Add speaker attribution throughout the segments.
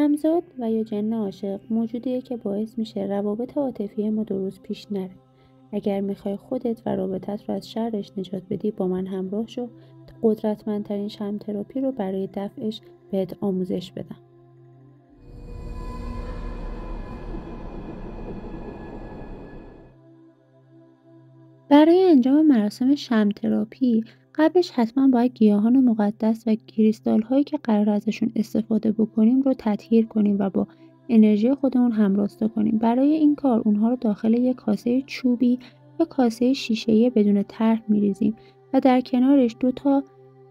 Speaker 1: همزاد و یا جن عاشق موجودیه که باعث میشه روابط عاطفی ما درست پیش نره. اگر میخوای خودت و رابطت رو از شرش نجات بدی، با من همراه شو تا قدرتمندترین شم تراپی رو برای دفعش بهت آموزش بدم. برای انجام مراسم شم تراپی قبلش حتما باید گیاهان مقدس و کریستال هایی که قرار ازشون استفاده بکنیم رو تطهیر کنیم و با انرژی خودمون همراستا کنیم. برای این کار اونها رو داخل یک کاسه چوبی یا کاسه شیشه‌ای بدون طرح میریزیم و در کنارش 2 تا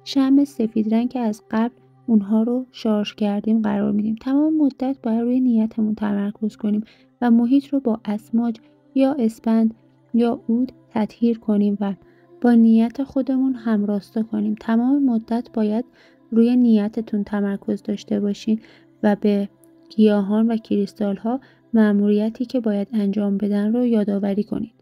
Speaker 1: شمع سفید رنگ که از قبل اونها رو شارژ کردیم قرار میدیم. تمام مدت باید روی نیتمون تمرکز کنیم و محیط رو با اسماج یا اسپند یا عود تطهیر کنیم و با نیت خودمون همراستا کنیم. تمام مدت باید روی نیتتون تمرکز داشته باشین و به گیاهان و کریستال ها مأموریتی که باید انجام بدن رو یادآوری کنید.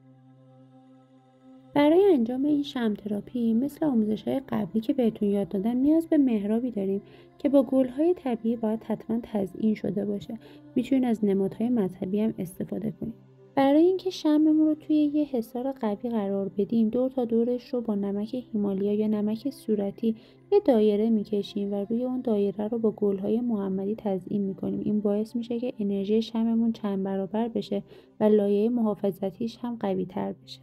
Speaker 1: برای انجام این شم تراپی مثل آموزش‌های قبلی که بهتون یاد دادم نیاز به محرابی داریم که با گل‌های طبیعی باید حتما تزیین شده باشه. میتونید از نمادهای مذهبی هم استفاده کنید. برای اینکه شمعمون رو توی یه حصار قوی قرار بدیم، دور تا دورش رو با نمک هیمالیا یا نمک صورتی یه دایره میکشیم و روی اون دایره رو با گل‌های محمدی تزیین میکنیم. این باعث میشه که انرژی شمعمون چند برابر بشه و لایه محافظتیش هم قوی تر بشه.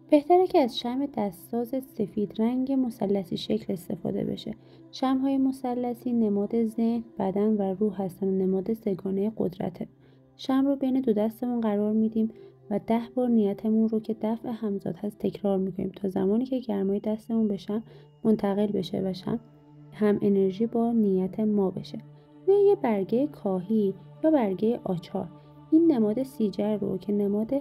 Speaker 1: بهتره که از شمع دستساز سفید رنگ مثلثی شکل استفاده بشه. شمع‌های مثلثی نماد ذهن، بدن و روح هستن و نماد سه‌گانه قدرته. شمع رو بین 2 دستمون قرار میدیم و 10 بار نیتمون رو که دفع همزاد هست تکرار میکنیم تا زمانی که گرمای دستمون به شمع منتقل بشه و شمع هم انرژی با نیت ما بشه. روی یه برگه کاهی یا برگه آچار این نماد سیجر رو که نماد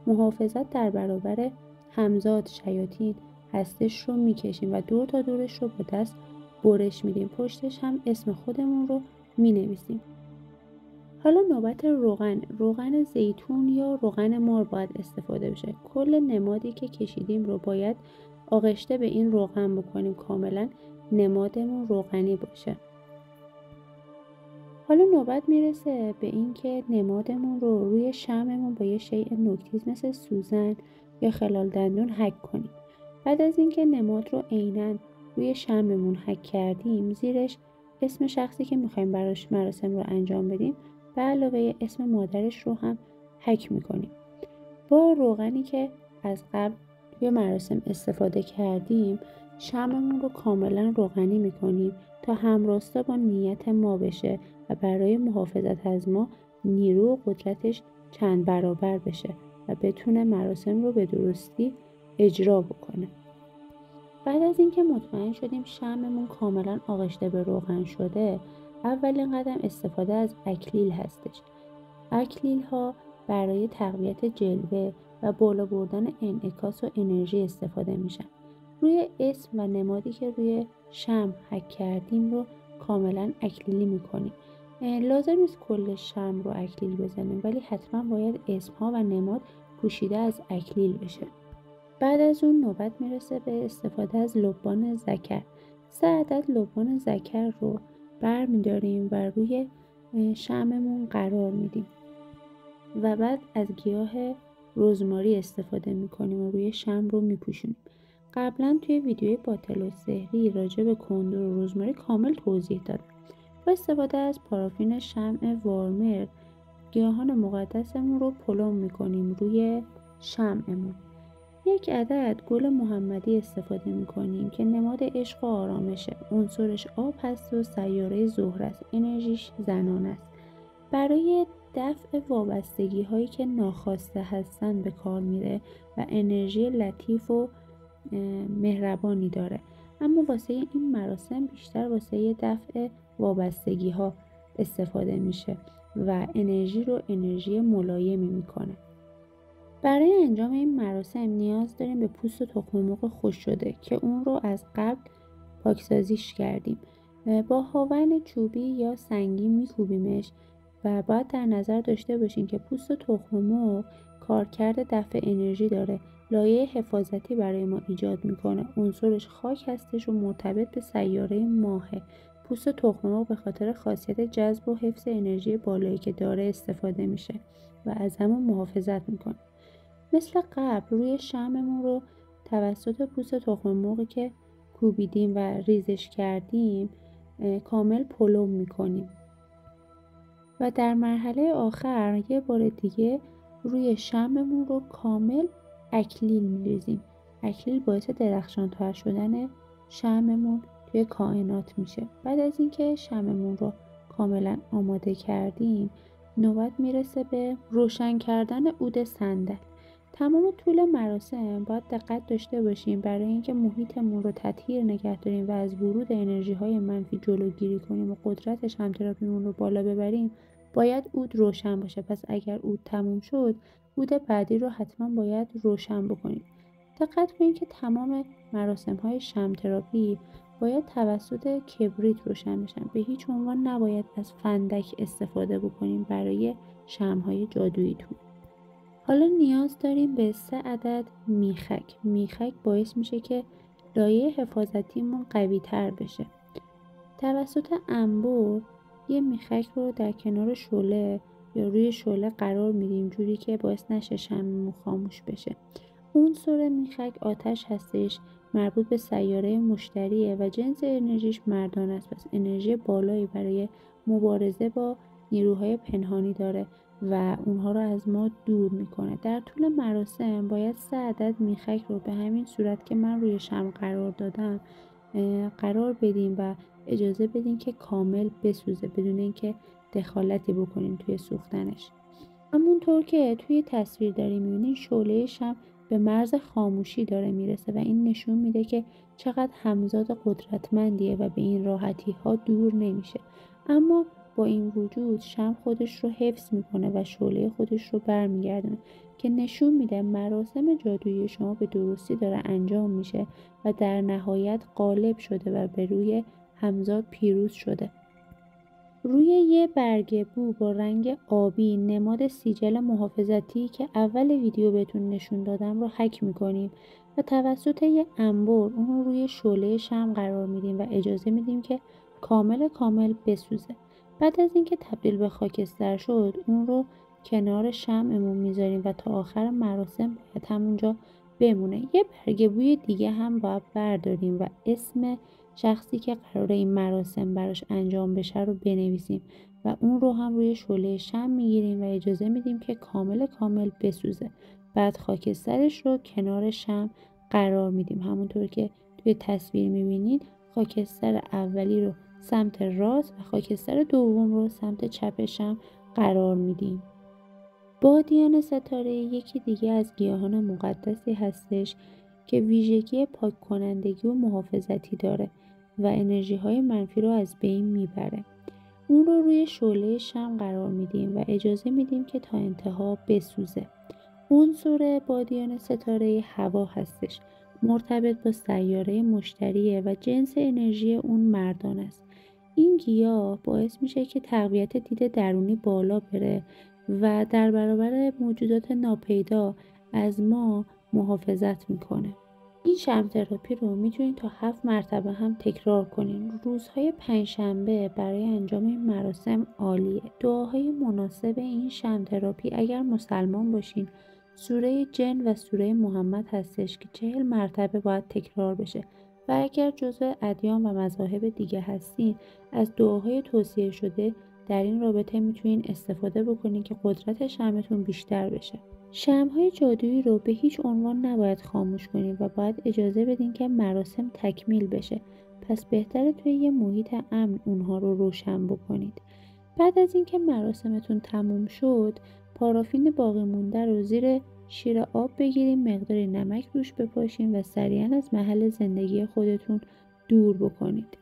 Speaker 1: محافظت در برابر همزاد شیاطین هستش رو میکشیم و دور تا دورش رو با دست برش میدیم. پشتش هم اسم خودمون رو مینویسیم. حالا نوبت روغن زیتون یا روغن مار باید استفاده بشه. کل نمادی که کشیدیم رو باید آغشته به این روغن بکنیم، کاملا نمادمون روغنی باشه. حالا نوبت میرسه به این که نمادمون رو روی شمعمون با یه شیء نوک‌تیز مثل سوزن یا خلال دندون حک کنیم. بعد از اینکه نماد رو عیناً روی شمعمون حک کردیم، زیرش اسم شخصی که میخوایم براش مراسم رو انجام بدیم به علاوه اسم مادرش رو هم حک میکنیم. با روغنی که از قبل توی مراسم استفاده کردیم شمعمون رو کاملا روغنی میکنیم تا همراستا با نیت ما بشه و برای محافظت از ما نیرو و قدرتش چند برابر بشه و بتونه مراسم رو به درستی اجرا بکنه. بعد از اینکه مطمئن شدیم شمعمون کاملا آغشته به روغن شده، اولین قدم استفاده از اکلیل هستش. اکلیل ها برای تقویت جلوه و بالا بردن انعکاس و انرژی استفاده میشن. روی اسم و نمادی که روی شمع حک کردیم رو کاملا اکلیلی میکنیم. لازم نیست کل شمع رو اکلیل بزنیم، ولی حتما باید اسم ها و نماد پوشیده از اکلیل بشه. بعد از اون نوبت میرسه به استفاده از لبان ذکر. 3 عدد لبان ذکر رو برمیداریم و روی شمعمون قرار میدیم و بعد از گیاه رزماری استفاده میکنیم و روی شمع رو میپوشونیم. قبلا توی ویدیوی باطل و سحری راجع به کندر و رزماری کامل توضیح دادم. با استفاده از پارافین شمع وارمر گیاهان مقدسمون رو پلم میکنیم روی شمعمون. 1 عدد گل محمدی استفاده میکنیم که نماد عشق و آرامشه. عنصرش آب هست و سیاره زهره است. انرژیش زنان است. برای دفع وابستگی هایی که ناخواسته هستن به کار میره و انرژی لطیف و مهربانی داره. اما واسه این مراسم بیشتر واسه دفع وابستگی ها استفاده میشه و انرژی رو انرژی ملایمی میکنه. برای انجام این مراسم نیاز داریم به پوست تخم مرغ خشک شده که اون رو از قبل پاکسازیش کردیم. با هاون چوبی یا سنگی میکوبیمش و باید در نظر داشته باشین که پوست تخم مرغ کارکرد دفع انرژی داره. لایه حفاظتی برای ما ایجاد میکنه. عنصرش خاک هستش و مرتبط به سیاره ماهه. پوست تخم مرغ به خاطر خاصیت جذب و حفظ انرژی بالایی که داره استفاده میشه و از همون محافظت میکنه. مثل قبل روی شمعمون رو توسط پوست تخم مرغی که کوبیدیم و ریزش کردیم کامل پلم میکنیم و در مرحله آخر یه بار دیگه روی شمعمون رو کامل اکلیل میریزیم. اکلیل باعث درخشان‌تر شدن شمعمون توی کائنات میشه. بعد از اینکه شمعمون رو کاملا آماده کردیم، نوبت میرسه به روشن کردن عود صندل. تمام طول مراسم باید دقت داشته باشیم برای اینکه محیطمون رو تطهیر نگه داریم و از ورود انرژی‌های منفی جلوگیری کنیم و قدرت شمع تراپیمون رو بالا ببریم. باید عود روشن باشه. پس اگر عود تموم شد، عود بعدی رو حتما باید روشن بکنید. دقت کنید که تمام مراسم‌های شمع تراپی باید توسط کبریت روشن بشن. به هیچ عنوان نباید از فندک استفاده بکنیم برای شمع‌های جادوییتون. حالا نیاز داریم به 3 عدد میخک. میخک باعث میشه که لایه حفاظتیمون قوی تر بشه. توسط انبر یه میخک رو در کنار شعله یا روی شعله قرار میدیم جوری که باعث نشه شمعمون خاموش بشه. عنصر میخک آتش هستش، مربوط به سیاره مشتریه و جنس انرژیش مردان است. پس انرژی بالایی برای مبارزه با نیروهای پنهانی داره و اونها رو از ما دور میکنه. در طول مراسم باید 3 عدد میخک رو به همین صورت که من روی شمع قرار دادم قرار بدیم و اجازه بدین که کامل بسوزه بدون اینکه دخالتی بکنیم توی سوختنش. همونطور که توی تصویر داریم می‌بینین شعله شمع به مرز خاموشی داره میرسه و این نشون میده که چقدر همزاد قدرتمندیه و به این راحتی ها دور نمیشه. اما با این وجود شمع خودش رو حفظ میکنه و شعله خودش رو برمیگردونه که نشون میده مراسم جادویی شما به درستی داره انجام میشه و در نهایت غالب شده و به روی همزاد پیروز شده. روی یه برگ بو با رنگ آبی نماد سیجل محافظتی که اول ویدیو بهتون نشون دادم رو حک میکنیم و توسط یه انبر اون رو روی شعله شمع قرار میدیم و اجازه میدیم که کامل بسوزه. بعد از اینکه تبدیل به خاکستر شد اون رو کنار شمعمون میذاریم و تا آخر مراسم باید همونجا بمونه. یه برگ بوی دیگه هم باید برداریم و اسم شخصی که قراره این مراسم براش انجام بشه رو بنویسیم و اون رو هم روی شعله شمع میگیریم و اجازه میدیم که کامل بسوزه. بعد خاکسترش رو کنار شمع قرار میدیم. همونطور که توی تصویر میبینید خاکستر اولی رو سمت راست و خاکستر دوم رو سمت چپ شمع قرار میدیم. بادیان ستاره یکی دیگه از گیاهان مقدسی هستش که ویژگی پاک کنندگی و محافظتی داره و انرژی های منفی رو از بین میبره. اون رو روی شعله شمع قرار میدیم و اجازه میدیم که تا انتها بسوزه. عنصر بادیان ستاره هوا هستش، مرتبط با سیاره مشتریه و جنس انرژی اون مردان است. این گیاه باعث میشه که تقویت دید درونی بالا بره و در برابر موجودات ناپیدا از ما محافظت میکنه. این شمع تراپی رو میتونید تا 7 مرتبه هم تکرار کنین. روزهای پنجشنبه برای انجام این مراسم عالیه. دعاهای مناسب این شمع تراپی اگر مسلمان باشین سوره جن و سوره محمد هستش که 40 مرتبه باید تکرار بشه و اگر جزء ادیان و مذاهب دیگه هستین از دعاهای توصیه شده در این رابطه میتونین استفاده بکنین که قدرت شمعتون بیشتر بشه. شمع‌های جادویی رو به هیچ عنوان نباید خاموش کنید و باید اجازه بدین که مراسم تکمیل بشه. پس بهتره توی یه محیط امن اونها رو روشن بکنید. بعد از اینکه مراسمتون تموم شد، پارافین باقی مونده رو زیر شیر آب بگیریم، مقداری نمک روش بپاشین و سریعا از محل زندگی خودتون دور بکنید.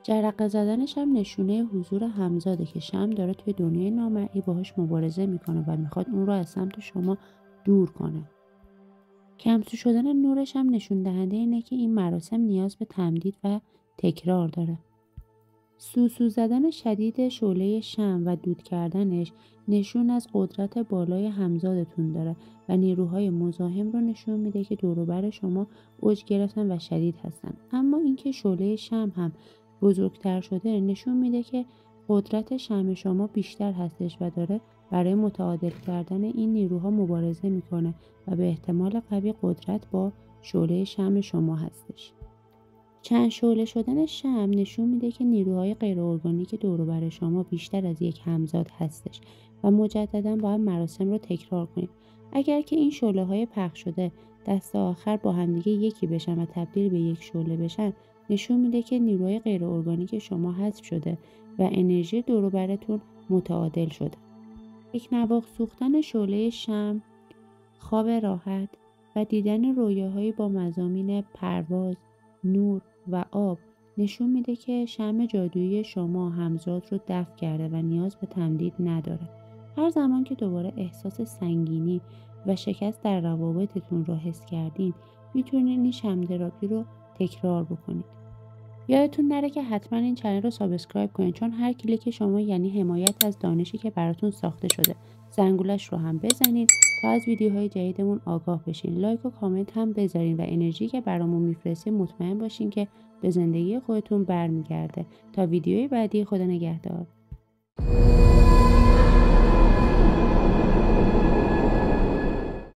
Speaker 1: جرقه زدنش هم نشونه حضور همزاده که شمع داره توی دنیای نامرئی باهاش مبارزه میکنه و میخواد اون رو از سمت شما دور کنه. کمسو شدن نورش هم نشون دهنده اینه که این مراسم نیاز به تمدید و تکرار داره. سوسو زدن شدید شعله شمع و دود کردنش نشون از قدرت بالای همزادتون داره و نیروهای مزاحم رو نشون میده که دور و بر شما اوج گرفتن و شدید هستن. اما اینکه شعله شمع هم بزرگتر شده نشون میده که قدرت شمع شما بیشتر هستش و داره برای متعادل کردن این نیروها مبارزه میکنه و به احتمال قوی قدرت با شعله شمع شما هستش. چند شعله شدن شمع نشون میده که نیروهای غیرارگانیک دور و بر شما بیشتر از یک همزاد هستش و مجددا باید مراسم رو تکرار کنید. اگر که این شعله‌های پخش شده دست آخر با همدیگه یکی بشن و تبدیل به یک شعله بشن، نشون میده که نیروهای غیرارگانیک شما حذف شده و انرژی دور و برتون متعادل شده. یک نواخت سوختن شعله شمع، خواب راحت و دیدن رویاهایی با مضامین پرواز، نور و آب نشون میده که شمع جادویی شما همزاد رو دفع کرده و نیاز به تمدید نداره. هر زمان که دوباره احساس سنگینی و شکست در روابطتون رو حس کردین، میتونین این شمع تراپی رو تکرار بکنید. یادتون نره که حتما این چنل رو سابسکرایب کنید، چون هر کلیک شما یعنی حمایت از دانشی که براتون ساخته شده. زنگولش رو هم بزنید تا از ویدیوهای جدیدمون آگاه بشین. لایک و کامنت هم بذارین و انرژی که برامون میفرستین مطمئن باشین که به زندگی خودتون برمیگرده. تا ویدیوی بعدی، خدا نگهدار.